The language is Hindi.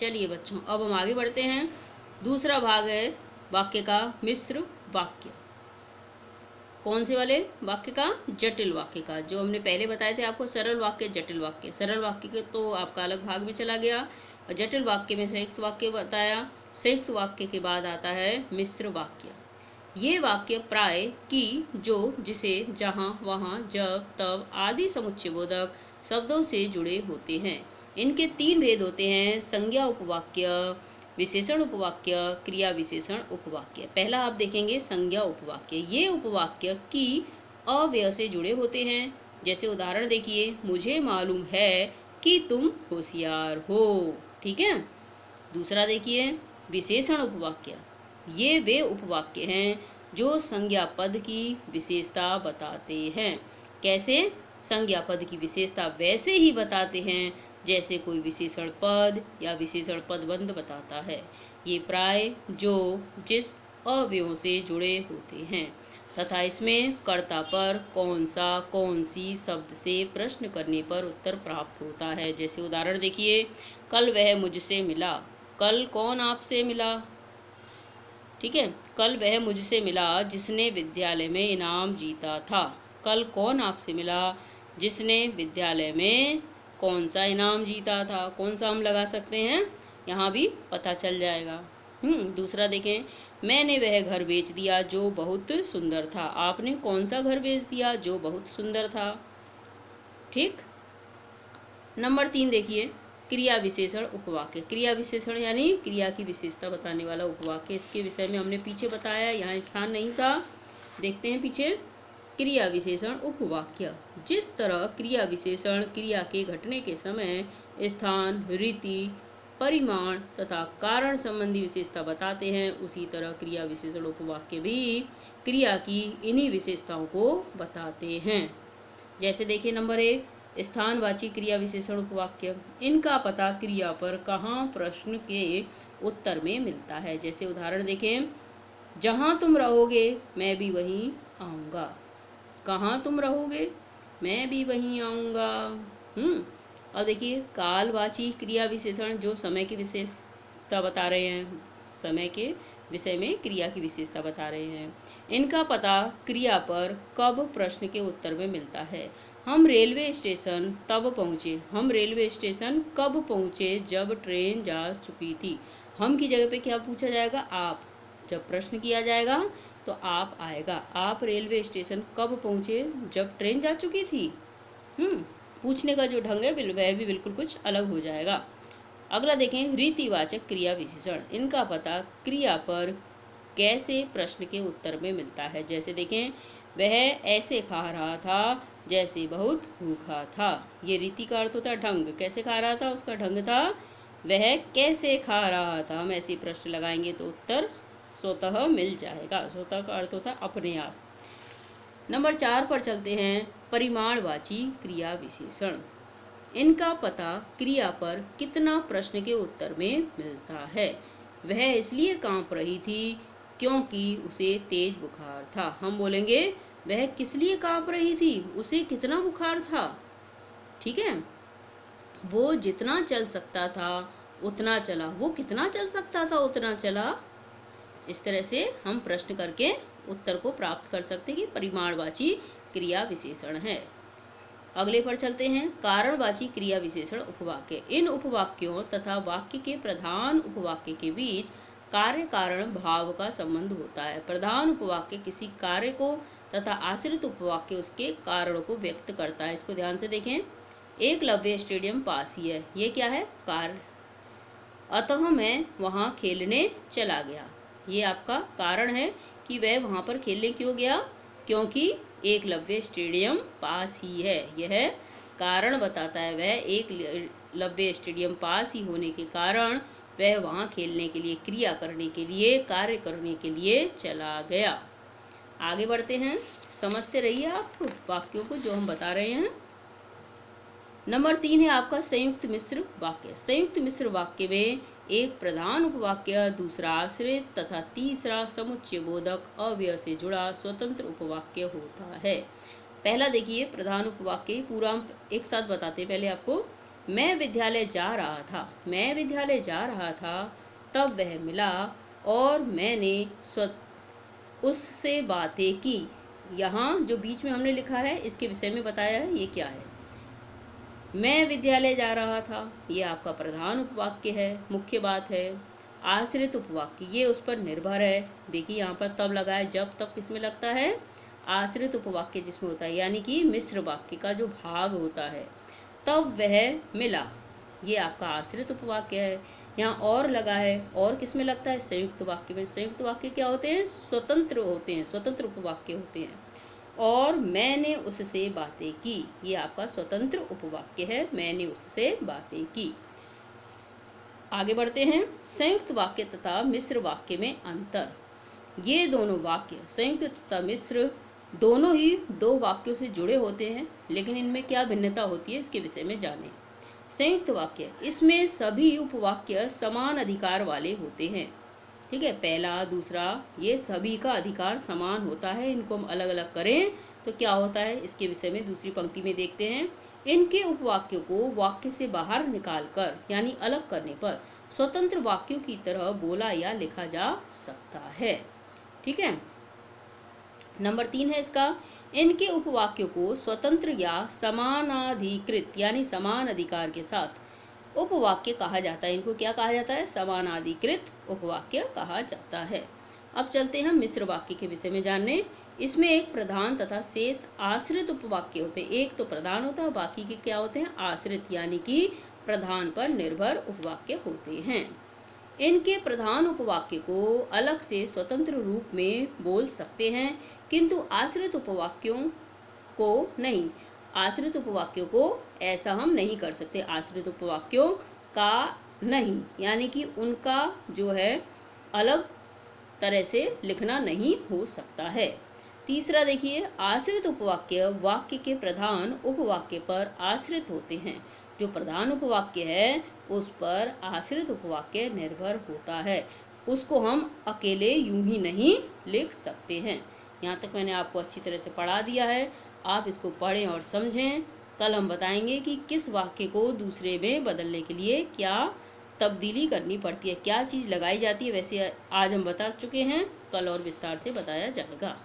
चलिए बच्चों, अब हम आगे बढ़ते हैं। दूसरा भाग है वाक्य का मिश्र वाक्य। कौन से वाले वाक्य का? जटिल वाक्य का। जो हमने पहले बताए थे आपको, सरल वाक्य, जटिल वाक्य। सरल वाक्य के तो आपका अलग भाग में चला गया, और जटिल वाक्य में संयुक्त वाक्य बताया। संयुक्त वाक्य के बाद आता है मिश्र वाक्य। ये वाक्य प्राय की, जो, जिसे, जहाँ, वहाँ, जब, तब आदि समुच्चयबोधक शब्दों से जुड़े होते हैं। इनके 3 भेद होते हैं: संज्ञा उपवाक्य, विशेषण उपवाक्य, क्रिया विशेषण उपवाक्य। पहला आप देखेंगे संज्ञा उपवाक्य। ये उपवाक्य की अव्यय से जुड़े होते हैं। जैसे उदाहरण देखिए, मुझे मालूम है कि तुम होशियार हो। ठीक है। दूसरा देखिए विशेषण उपवाक्य। ये वे उपवाक्य हैं जो संज्ञा पद की विशेषता बताते हैं। कैसे? संज्ञा पद की विशेषता वैसे ही बताते हैं जैसे कोई विशेषण पद या विशेषण पदबंध बताता है। ये प्राय, जो, जिस अवयवों से जुड़े होते हैं तथा इसमें कर्ता पर कौन सा, कौन सी शब्द से प्रश्न करने पर उत्तर प्राप्त होता है। जैसे उदाहरण देखिए, कल वह मुझसे मिला। कल कौन आपसे मिला? ठीक है। कल वह मुझसे मिला जिसने विद्यालय में इनाम जीता था। कल कौन आपसे मिला? जिसने विद्यालय में कौन सा इनाम जीता था। कौन सा हम लगा सकते हैं, यहाँ भी पता चल जाएगा। दूसरा देखें, मैंने वह घर बेच दिया जो बहुत सुंदर था। आपने कौन सा घर बेच दिया जो बहुत सुंदर था। ठीक। नंबर 3 देखिए, क्रिया विशेषण उपवाक्य। क्रिया विशेषण यानी क्रिया की विशेषता बताने वाला उपवाक्य। इसके विषय में हमने पीछे बताया, यहाँ स्थान नहीं था। देखते हैं पीछे। क्रिया विशेषण उपवाक्य। जिस तरह क्रिया विशेषण क्रिया के घटने के समय स्थान, रीति, परिमाण तथा कारण संबंधी विशेषता बताते हैं, उसी तरह क्रिया विशेषण उपवाक्य भी क्रिया की इन्हीं विशेषताओं को बताते हैं। जैसे देखिए नंबर 1, स्थानवाची क्रिया विशेषण उपवाक्य। इनका पता क्रिया पर कहाँ प्रश्न के उत्तर में मिलता है। जैसे उदाहरण देखें, जहाँ तुम रहोगे मैं भी वहीं आऊँगा। कहाँ तुम रहोगे, मैं भी वहीं आऊँगा। और देखिए कालवाची क्रिया विशेषण, जो समय की विशेषता बता रहे हैं, समय के विषय में क्रिया की विशेषता बता रहे हैं। इनका पता क्रिया पर कब प्रश्न के उत्तर में मिलता है। हम रेलवे स्टेशन तब पहुँचे। हम रेलवे स्टेशन कब पहुँचे? जब ट्रेन जा चुकी थी। हम की जगह पे क्या पूछा जाएगा? आप। जब प्रश्न किया जाएगा तो आप आएगा। आप रेलवे स्टेशन कब पहुँचे? जब ट्रेन जा चुकी थी। पूछने का जो ढंग है वह भी बिल्कुल कुछ अलग हो जाएगा। अगला देखें, रीतिवाचक क्रिया विशेषण। इनका पता क्रिया पर कैसे प्रश्न के उत्तर में मिलता है। जैसे देखें, वह ऐसे खा रहा था जैसे बहुत भूखा था। ये रीति का अर्थ होता है ढंग। कैसे खा रहा था, उसका ढंग था। वह कैसे खा रहा था, हम ऐसे प्रश्न लगाएंगे तो उत्तर स्वतः मिल जाएगा। स्वतः का अर्थ होता है अपने आप। नंबर 4 पर चलते हैं, परिमाणवाची क्रिया विशेषण। इनका पता क्रिया पर कितना प्रश्न के उत्तर में मिलता है। वह इसलिए कांप रही थी क्योंकि उसे तेज बुखार था। हम बोलेंगे वह किस लिए कांप रही थी, उसे कितना बुखार था। ठीक है। वो जितना चल सकता था उतना चला। वो कितना चल सकता था उतना चला। इस तरह से हम प्रश्न करके उत्तर को प्राप्त कर सकते हैं कि परिमाणवाची क्रिया विशेषण है। अगले पर चलते हैं, कारणवाची क्रिया विशेषण उपवाक्य। इन उपवाक्यों तथा वाक्य के प्रधान उपवाक्य के बीच कार्य कारण भाव का संबंध होता है। प्रधान उपवाक्य किसी कार्य को तथा आश्रित उपवाक्य उसके कारण को व्यक्त करता है। इसको ध्यान से देखें। एकलव्य स्टेडियम पास ही है। ये क्या है? कार्य। अतः मैं वहाँ खेलने चला गया। ये आपका कारण है कि वह वहाँ पर खेलने क्यों गया, क्योंकि एकलव्य स्टेडियम पास ही है। यह कारण बताता है। वह एकलव्य स्टेडियम पास ही होने के कारण वह वहाँ खेलने के लिए, क्रिया करने के लिए, कार्य करने के लिए चला गया। आगे बढ़ते हैं, समझते रहिए आप वाक्यों को जो हम बता रहे हैं। नंबर 3 है आपका संयुक्त मिश्र वाक्य। संयुक्त मिश्र वाक्य में एक प्रधान उपवाक्य, दूसरा आश्रित तथा तीसरा समुच्चयबोधक अव्यय से जुड़ा स्वतंत्र उपवाक्य होता है। पहला देखिए प्रधान उपवाक्य, पूरा एक साथ बताते हैं पहले आपको। मैं विद्यालय जा रहा था, मैं विद्यालय जा रहा था, तब वह मिला और मैंने उससे बातें की। यहाँ जो बीच में हमने लिखा है इसके विषय में बताया है, ये क्या है। मैं विद्यालय जा रहा था, ये आपका प्रधान उपवाक्य है, मुख्य बात है। आश्रित उपवाक्य ये उस पर निर्भर है। देखिए यहाँ पर तब लगा है, जब तब किसमें लगता है, आश्रित उपवाक्य जिसमें होता है, यानी कि मिश्र वाक्य का जो भाग होता है। तब वह मिला, ये आपका आश्रित उपवाक्य है। यहाँ और लगा है, और किसमें लगता है, संयुक्त वाक्य में। संयुक्त वाक्य क्या होते हैं, स्वतंत्र होते हैं, स्वतंत्र उपवाक्य होते हैं। और मैंने उससे बातें की, ये आपका स्वतंत्र उपवाक्य है, मैंने उससे बातें की। आगे बढ़ते हैं, संयुक्त वाक्य तथा मिश्र वाक्य में अंतर। ये दोनों वाक्य संयुक्त तथा मिश्र दोनों ही दो वाक्यों से जुड़े होते हैं, लेकिन इनमें क्या भिन्नता होती है इसके विषय में जानें। संयुक्त वाक्य, इसमें सभी उपवाक्य समान अधिकार वाले होते हैं। ठीक है, पहला दूसरा ये सभी का अधिकार समान होता है। इनको हम अलग अलग करें तो क्या होता है, इसके विषय में दूसरी पंक्ति में देखते हैं। इनके उपवाक्यों को वाक्य से बाहर निकालकर यानी अलग करने पर स्वतंत्र वाक्यों की तरह बोला या लिखा जा सकता है। ठीक है, नंबर 3 है इसका, इनके उपवाक्यों को स्वतंत्र या समानाधिकृत यानी समान अधिकार के साथ उपवाक्य कहा जाता है। इनको क्या कहा जाता है, समानाधिकृत उपवाक्य कहा जाता है। अब चलते हैं मिश्र वाक्य के विषय में जानने। इसमें एक प्रधान तथा शेष आश्रित उपवाक्य होते हैं। एक तो प्रधान होता है, बाकी के क्या होते हैं, आश्रित यानी कि प्रधान पर निर्भर उपवाक्य होते हैं। इनके प्रधान उपवाक्य को अलग से स्वतंत्र रूप में बोल सकते हैं, किंतु आश्रित उपवाक्यों को नहीं। आश्रित उपवाक्यों को ऐसा हम नहीं कर सकते, आश्रित उपवाक्यों का नहीं, यानी कि उनका जो है अलग तरह से लिखना नहीं हो सकता है। तीसरा देखिए, आश्रित उपवाक्य वाक्य के प्रधान उपवाक्य पर आश्रित होते हैं। जो प्रधान उपवाक्य है उस पर आश्रित उपवाक्य निर्भर होता है, उसको हम अकेले यूं ही नहीं लिख सकते हैं। यहाँ तक मैंने आपको अच्छी तरह से पढ़ा दिया है, आप इसको पढ़ें और समझें। कल हम बताएंगे कि किस वाक्य को दूसरे में बदलने के लिए क्या तब्दीली करनी पड़ती है, क्या चीज़ लगाई जाती है। वैसे आज हम बता चुके हैं, कल और विस्तार से बताया जाएगा।